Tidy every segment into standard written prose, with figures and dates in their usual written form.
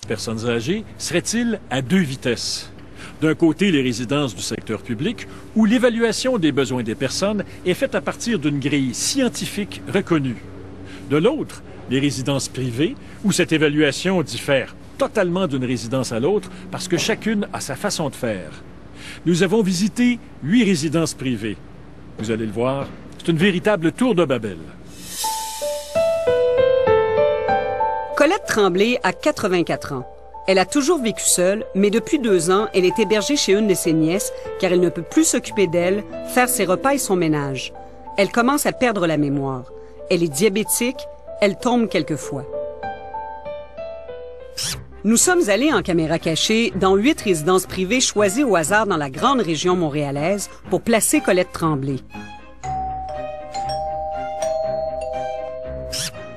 Personnes âgées serait-il à deux vitesses? D'un côté, les résidences du secteur public, où l'évaluation des besoins des personnes est faite à partir d'une grille scientifique reconnue. De l'autre, les résidences privées, où cette évaluation diffère totalement d'une résidence à l'autre parce que chacune a sa façon de faire. Nous avons visité 8 résidences privées. Vous allez le voir, c'est une véritable tour de Babel. Colette Tremblay a 84 ans. Elle a toujours vécu seule, mais depuis 2 ans, elle est hébergée chez une de ses nièces car elle ne peut plus s'occuper d'elle, faire ses repas et son ménage. Elle commence à perdre la mémoire. Elle est diabétique, elle tombe quelquefois. Nous sommes allés en caméra cachée dans 8 résidences privées choisies au hasard dans la grande région montréalaise pour placer Colette Tremblay.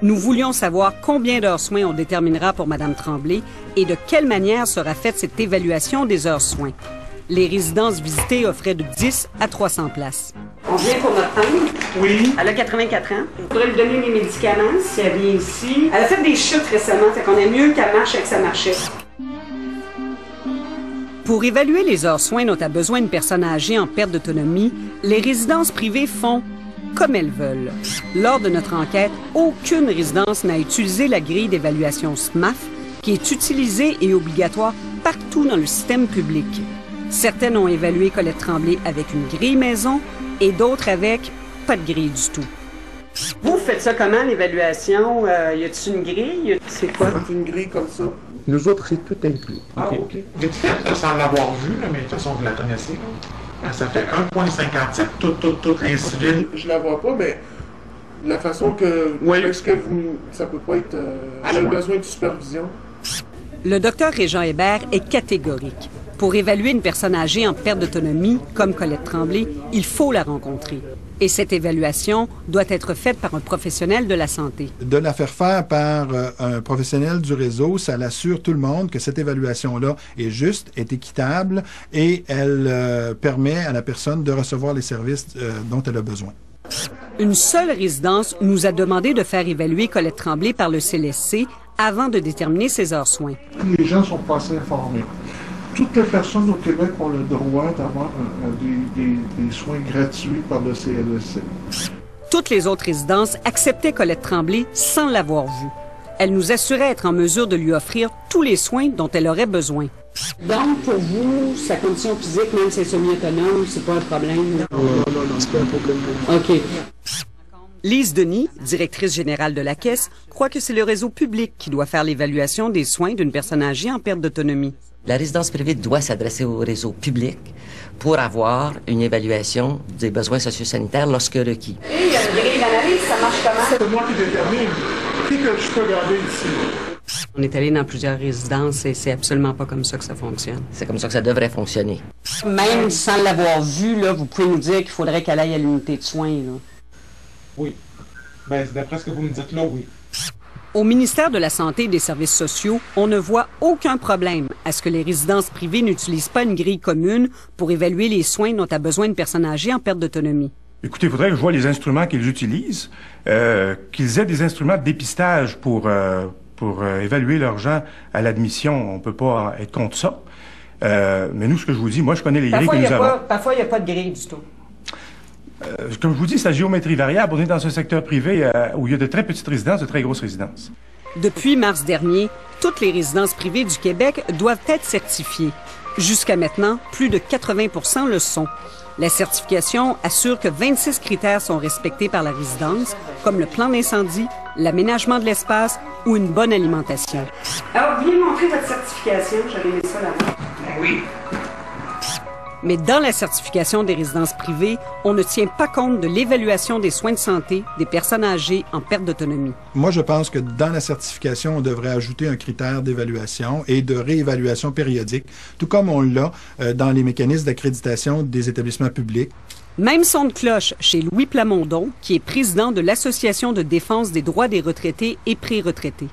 Nous voulions savoir combien d'heures soins on déterminera pour Mme Tremblay et de quelle manière sera faite cette évaluation des heures soins. Les résidences visitées offraient de 10 à 300 places. On vient pour notre tante. Oui. Elle a 84 ans. On pourrait lui donner des médicaments si elle vient ici. Elle a fait des chutes récemment, fait qu'on est mieux qu'elle marche avec sa marchette. Pour évaluer les heures soins dont a besoin une personne âgée en perte d'autonomie, les résidences privées font comme elles veulent. Lors de notre enquête, aucune résidence n'a utilisé la grille d'évaluation SMAF qui est utilisée et obligatoire partout dans le système public. Certaines ont évalué Colette Tremblay avec une grille maison et d'autres avec pas de grille du tout. Vous faites ça comment, l'évaluation? Y a-t-il une grille? C'est quoi? C'est une grille comme ça. Nous autres, c'est tout inclus. Ah, OK. Vite fait, sans l'avoir vu, là, mais de toute façon, vous la connaissez. Là. Ça fait 1,57, tout insuline. Je la vois pas, mais la façon que... Oui. Est-ce que vous... Ça peut pas être... J'ai besoin de supervision. Le docteur Régent Hébert est catégorique. Pour évaluer une personne âgée en perte d'autonomie, comme Colette Tremblay, il faut la rencontrer. Et cette évaluation doit être faite par un professionnel de la santé. De la faire faire par un professionnel du réseau, ça l'assure tout le monde que cette évaluation-là est juste, est équitable et elle permet à la personne de recevoir les services dont elle a besoin. Une seule résidence nous a demandé de faire évaluer Colette Tremblay par le CLSC avant de déterminer ses heures soins. Les gens sont pas assez informés. Toutes les personnes au Québec ont le droit d'avoir des soins gratuits par le CLSC. Toutes les autres résidences acceptaient Colette Tremblay sans l'avoir vue. Elle nous assurait être en mesure de lui offrir tous les soins dont elle aurait besoin. Donc, pour vous, sa condition physique, même si elle est semi-autonome, c'est pas un problème? Non, c'est pas un problème pour moi. OK. Lise Denis, directrice générale de la Caisse, croit que c'est le réseau public qui doit faire l'évaluation des soins d'une personne âgée en perte d'autonomie. La résidence privée doit s'adresser au réseau public pour avoir une évaluation des besoins socio-sanitaires lorsque requis. Et il y a une grille d'analyse, ça marche comment? C'est moi qui détermine qui que je peux garder ici. On est allé dans plusieurs résidences et c'est absolument pas comme ça que ça fonctionne. C'est comme ça que ça devrait fonctionner. Même sans l'avoir vue, là, vous pouvez nous dire qu'il faudrait qu'elle aille à l'unité de soins, là. Oui. Ben, d'après ce que vous me dites là, oui. Au ministère de la Santé et des Services sociaux, on ne voit aucun problème à ce que les résidences privées n'utilisent pas une grille commune pour évaluer les soins dont a besoin une personne âgée en perte d'autonomie. Écoutez, il faudrait que je vois les instruments qu'ils utilisent, qu'ils aient des instruments de dépistage pour évaluer leurs gens à l'admission. On peut pas être contre ça. Mais nous, ce que je vous dis, moi, je connais les grilles que nous avons. Parfois, il n'y a pas de grille du tout. Comme je vous dis, c'est la géométrie variable. On est dans un secteur privé où il y a de très petites résidences, de très grosses résidences. Depuis mars dernier, toutes les résidences privées du Québec doivent être certifiées. Jusqu'à maintenant, plus de 80% le sont. La certification assure que 26 critères sont respectés par la résidence, comme le plan d'incendie, l'aménagement de l'espace ou une bonne alimentation. Alors, veuillez montrer votre certification. J'avais mis ça là-bas. Oui. Mais dans la certification des résidences privées, on ne tient pas compte de l'évaluation des soins de santé des personnes âgées en perte d'autonomie. Moi, je pense que dans la certification, on devrait ajouter un critère d'évaluation et de réévaluation périodique, tout comme on l'a dans les mécanismes d'accréditation des établissements publics. Même son de cloche chez Louis Plamondon, qui est président de l'Association de défense des droits des retraités et pré-retraités.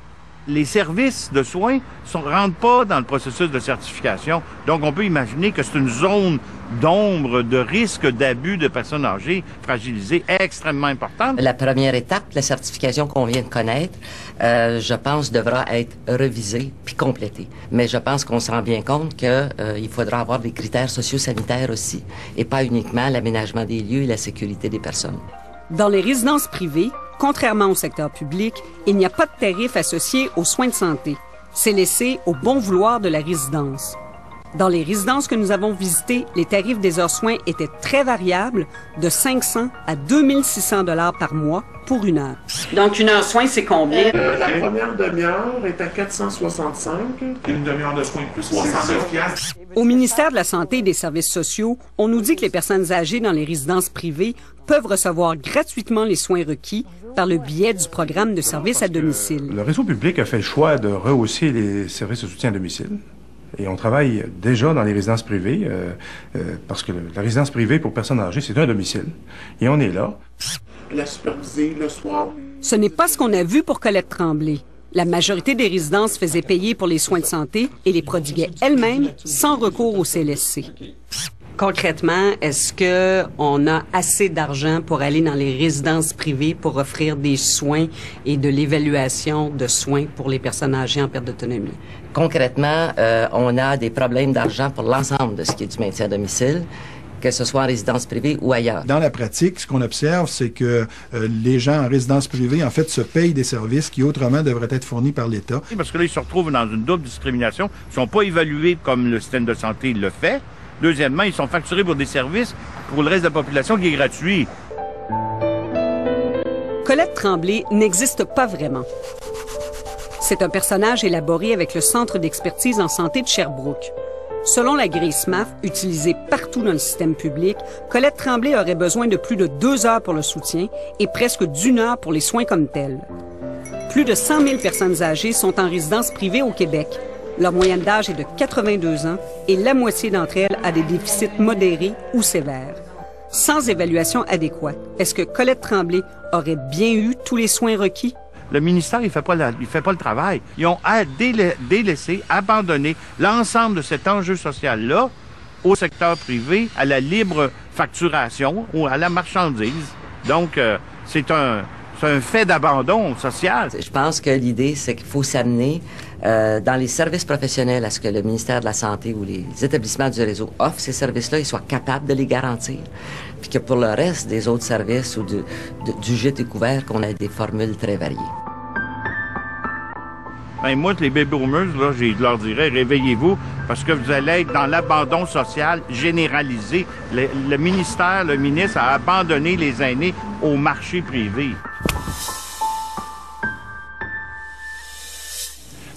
les services de soins ne rentrent pas dans le processus de certification. Donc, on peut imaginer que c'est une zone d'ombre, de risque d'abus de personnes âgées fragilisées extrêmement importante. La première étape, la certification qu'on vient de connaître, je pense, devra être revisée puis complétée. Mais je pense qu'on se rend bien compte qu'il faudra avoir des critères socio-sanitaires aussi, et pas uniquement l'aménagement des lieux et la sécurité des personnes. Dans les résidences privées, contrairement au secteur public, il n'y a pas de tarif associé aux soins de santé. C'est laissé au bon vouloir de la résidence. Dans les résidences que nous avons visitées, les tarifs des heures soins étaient très variables, de 500 à 2600 $ par mois pour une heure. Donc, une heure soin, c'est combien? La première demi-heure est à 465. Une demi-heure de soins plus 69 $. Au ministère de la Santé et des Services sociaux, on nous dit que les personnes âgées dans les résidences privées peuvent recevoir gratuitement les soins requis par le biais du programme de services à domicile. Le réseau public a fait le choix de rehausser les services de soutien à domicile. Et on travaille déjà dans les résidences privées, parce que la résidence privée pour personnes âgées, c'est un domicile. Et on est là. La superviser le soir. Ce n'est pas ce qu'on a vu pour Colette Tremblay. La majorité des résidences faisaient payer pour les soins de santé et les prodiguaient elles-mêmes sans recours au CLSC. Concrètement, est-ce qu'on a assez d'argent pour aller dans les résidences privées pour offrir des soins et de l'évaluation de soins pour les personnes âgées en perte d'autonomie? Concrètement, on a des problèmes d'argent pour l'ensemble de ce qui est du maintien à domicile, que ce soit en résidence privée ou ailleurs. Dans la pratique, ce qu'on observe, c'est que les gens en résidence privée, en fait, se payent des services qui autrement devraient être fournis par l'État. Parce que là, ils se retrouvent dans une double discrimination. Ils ne sont pas évalués comme le système de santé le fait. Deuxièmement, ils sont facturés pour des services pour le reste de la population qui est gratuit. Colette Tremblay n'existe pas vraiment. C'est un personnage élaboré avec le Centre d'expertise en santé de Sherbrooke. Selon la grille SMAF, utilisée partout dans le système public, Colette Tremblay aurait besoin de plus de 2 heures pour le soutien et presque d'1 heure pour les soins comme tels. Plus de 100 000 personnes âgées sont en résidence privée au Québec. Leur moyenne d'âge est de 82 ans et la moitié d'entre elles a des déficits modérés ou sévères. Sans évaluation adéquate, est-ce que Colette Tremblay aurait bien eu tous les soins requis? Le ministère, il fait pas le travail. Ils ont délaissé, abandonné l'ensemble de cet enjeu social-là au secteur privé, à la libre facturation ou à la marchandise. Donc, c'est un fait d'abandon social. Je pense que l'idée, c'est qu'il faut s'amener dans les services professionnels à ce que le ministère de la Santé ou les établissements du réseau offrent ces services-là et soient capables de les garantir. Puis que pour le reste des autres services ou du gîte et couvert, qu'on ait des formules très variées. Ben, moi, les baby boomers, là, je leur dirais, réveillez-vous, parce que vous allez être dans l'abandon social généralisé. Le ministère, le ministre a abandonné les aînés au marché privé.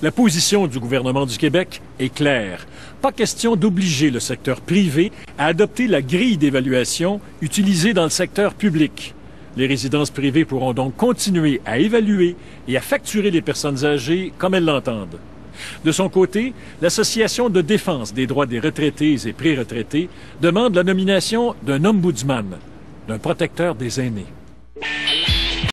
La position du gouvernement du Québec est claire. Pas question d'obliger le secteur privé à adopter la grille d'évaluation utilisée dans le secteur public. Les résidences privées pourront donc continuer à évaluer et à facturer les personnes âgées comme elles l'entendent. De son côté, l'Association de défense des droits des retraités et pré-retraités demande la nomination d'un ombudsman, d'un protecteur des aînés.